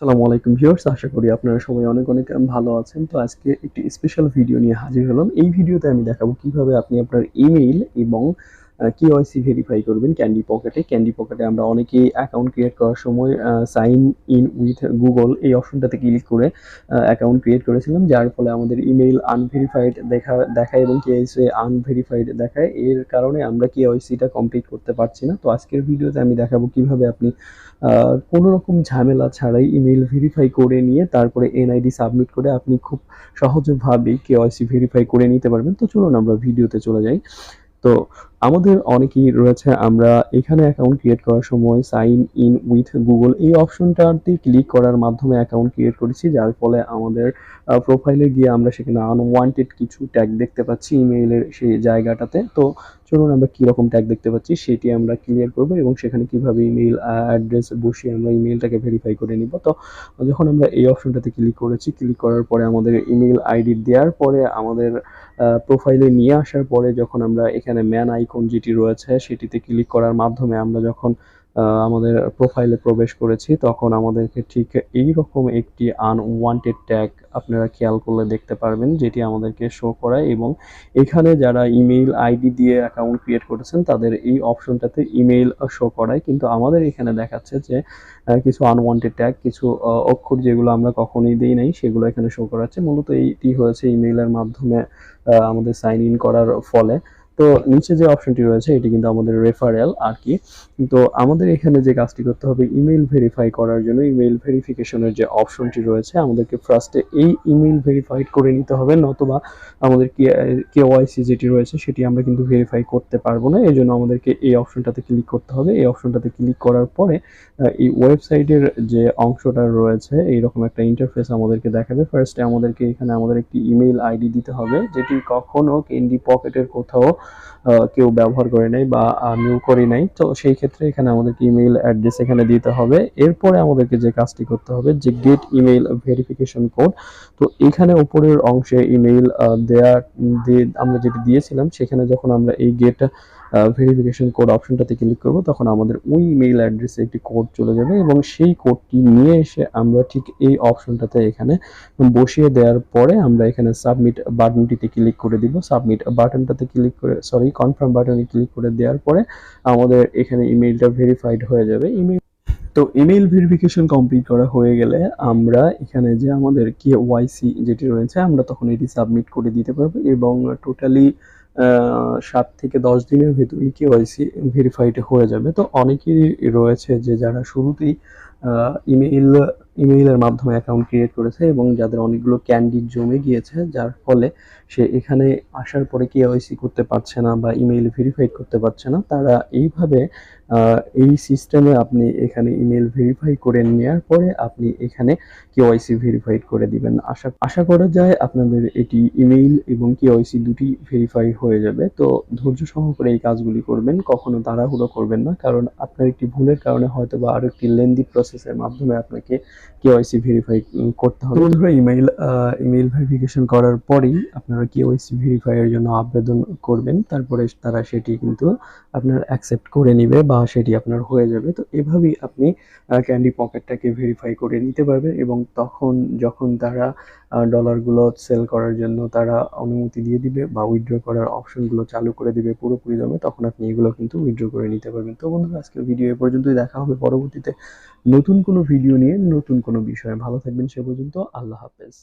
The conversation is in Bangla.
আসসালামু আলাইকুম ভিউয়ার্স, আশা করি আপনারা সবাই অনেক অনেক ভালো আছেন। তো আজকে একটি স্পেশাল ভিডিও নিয়ে হাজির হলাম। এই ভিডিওতে আমি দেখাবো কিভাবে আপনি আপনার ইমেইল এবং কেওয়াইসি ভেরিফাই করবেন ক্যান্ডি পকেটে। ক্যান্ডি পকেটে আমরা অনেকেই অ্যাকাউন্ট ক্রিয়েট করার সময় সাইন ইন উইথ গুগল এই অপশনটাতে ক্লিক করে অ্যাকাউন্ট ক্রিয়েট করেছিলাম, যার ফলে আমাদের ইমেইল আনভেরিফাইড দেখায় এবং কেওয়াইসি আনভেরিফাইড দেখায়। এর কারণে আমরা কেওয়াইসিটা কমপ্লিট করতে পারছি না। তো আজকের ভিডিওতে আমি দেখাবো কিভাবে আপনি কোনো রকম ঝামেলা ছাড়াই ইমেইল ভেরিফাই করে নিয়ে তারপরে এনআইডি সাবমিট করে আপনি খুব সহজভাবেই কেওয়াইসি ভেরিফাই করে নিতে পারবেন। তো চলুন আমরা ভিডিওতে চলে যাই। তো আমাদের অনেকেই রয়েছে, আমরা এখানে অ্যাকাউন্ট ক্রিয়েট করার সময় সাইন ইন উইথ গুগল এই অপশনটাতে ক্লিক করার মাধ্যমে অ্যাকাউন্ট ক্রিয়েট করেছি, যার ফলে আমাদের প্রোফাইলে গিয়ে আমরা সেখানে আনওয়ান্টেড কিছু ট্যাগ দেখতে পাচ্ছি ইমেইলের সেই জায়গাটাতে। তো চলুন আমরা কীরকম ট্যাগ দেখতে পাচ্ছি সেটি আমরা ক্লিয়ার করবো এবং সেখানে কিভাবে ইমেইল অ্যাড্রেস বসিয়ে আমরা ইমেইলটাকে ভেরিফাই করে নিব। তো যখন আমরা এই অপশনটাতে ক্লিক করেছি, ক্লিক করার পরে আমাদের ইমেইল আইডি দেওয়ার পরে আমাদের প্রোফাইলে নিয়ে আসার পরে যখন আমরা এখানে ম্যান আইকন যেটি রয়েছে সেটিতে ক্লিক করার মাধ্যমে আমরা যখন আমাদের প্রোফাইলে প্রবেশ করেছি, তখন আমাদেরকে ঠিক এইরকম একটি আনওয়ান্টেড ট্যাগ আপনারা খেয়াল করলে দেখতে পারবেন, যেটি আমাদেরকে শো করায়। এবং এখানে যারা ইমেইল আইডি দিয়ে অ্যাকাউন্ট ক্রিয়েট করেছেন তাদের এই অপশনটাতে ইমেইল শো করায়, কিন্তু আমাদের এখানে দেখাচ্ছে যে কিছু আনওয়ান্টেড ট্যাগ, কিছু অক্ষর যেগুলো আমরা কখনোই দিই নাই সেগুলো এখানে শো করাচ্ছে। মূলত এইটি হয়েছে ইমেইলের মাধ্যমে আমাদের সাইন ইন করার ফলে। তো নিচে যে অপশনটি রয়েছে এটি কিন্তু আমাদের রেফারেল আর কি। তো আমাদের এখানে যে কাজটি করতে হবে, ইমেইল ভেরিফাই করার জন্য ইমেইল ভেরিফিকেশনের যে অপশনটি রয়েছে আমাদেরকে ফার্স্টে এই ইমেইল ভেরিফাইড করে নিতে হবে, নতুবা আমাদের কেওয়াইসি যেটি রয়েছে সেটি আমরা কিন্তু ভেরিফাই করতে পারবো না। এই জন্য আমাদেরকে এই অপশনটাতে ক্লিক করতে হবে। এই অপশনটাতে ক্লিক করার পরে এই ওয়েবসাইটের যে অংশটা রয়েছে এইরকম একটা ইন্টারফেস আমাদেরকে দেখাবে। ফার্স্টে আমাদেরকে এখানে আমাদের একটি ইমেইল আইডি দিতে হবে, যেটি কখনো ক্যান্ডি পকেটের কোথাও কেউ ব্যবহার করে নাই বা আমিও করি নাই। তো সেই ক্ষেত্রে এখানে আমাদেরকে ইমেইল অ্যাড্রেস এখানে দিতে হবে। এরপরে আমাদেরকে যে কাজটি করতে হবে, যে গেট ইমেইল ভেরিফিকেশন কোড। তো এখানে উপরের অংশে ইমেইল আমরা যেটি দিয়েছিলাম সেখানে যখন আমরা এই গেট ভেরিফিকেশন কোড অপশনটাতে ক্লিক করব, তখন আমাদের ওই ইমেইল অ্যাড্রেসে একটি কোড চলে যাবে এবং সেই কোডটি নিয়ে এসে আমরা ঠিক এই অপশনটাতে এখানে বসিয়ে দেওয়ার পরে আমরা এখানে সাবমিট বাটনটিতে ক্লিক করে দিব। সাবমিট বাটনটাতে ক্লিক করে কনফার্ম বাটনে ক্লিক করে দেওয়ার পরে আমাদের এখানে ইমেইলটা ভেরিফাইড হয়ে যাবে। ইমেইল ভেরিফিকেশন কমপ্লিট করা হয়ে গেলে আমরা এখানে যে আমাদের কেওয়াইসি যেটি রয়েছে আমরা তখন এটি সাবমিট করে দিতে পারবো এবং টোটালি 7 থেকে 10 দিনের ভেতরেই কেওয়াইসি ভেরিফাইড হয়ে যাবে। তো অনেকেরই রয়েছে যে যারা শুরুতেই ইমেইলের মাধ্যমে অ্যাকাউন্ট ক্রিয়েট করেছে এবং যাদের অনেকগুলো ক্যান্ডিড জমে গিয়েছে, যার ফলে সে এখানে আসার পরে কেওয়াইসি করতে পারছে না বা ইমেইল ভেরিফাইড করতে পারছে না। তারা এইভাবে এই সিস্টেমে আপনি এখানে ইমেইল ভেরিফাই করে নেওয়ার পরে আপনি এখানে কেওয়াইসি ভেরিফাইড করে দিবেন। আশা করা যায় আপনাদের এটি ইমেইল এবং কেওয়াইসি দুটি ভেরিফাই হয়ে যাবে। তো ধৈর্য সহকারে এই কাজগুলি করবেন, কখনো তাড়াহুড়ো করবেন না, কারণ আপনার একটি ভুলের কারণে হয়তো বা আরো একটি লেন্দি প্রসেসের মাধ্যমে আপনাকে কেওয়াইসি ভেরিফাই করতে হবে। বন্ধুরা, ইমেইল ভেরিফিকেশন করার পরেই আপনারা কেওয়াইসি ভেরিফাই এর জন্য আবেদন করবেন, তারপরে তারা সেটি কিন্তু আপনার অ্যাকসেপ্ট করে নিবে বা সেটি আপনার হয়ে যাবে। তো এভাবেই আপনি ক্যান্ডি পকেটটাকে ভেরিফাই করে নিতে পারবেন এবং তখন যখন তারা ডলারগুলো সেল করার জন্য তারা অনুমতি দিয়ে দিবে বা উইথড্র করার অপশনগুলো চালু করে দিবে পুরোপুরি দামে, তখন আপনি এগুলো কিন্তু উইথড্র করে নিতে পারবেন। তো বন্ধুরা, আজকের ভিডিও এ পর্যন্তই। দেখা হবে পরবর্তীতে নতুন কোনো ভিডিও নিয়ে, নতুন কোনো বিষয়ে। ভালো থাকবেন সে পর্যন্ত। আল্লাহ হাফেজ।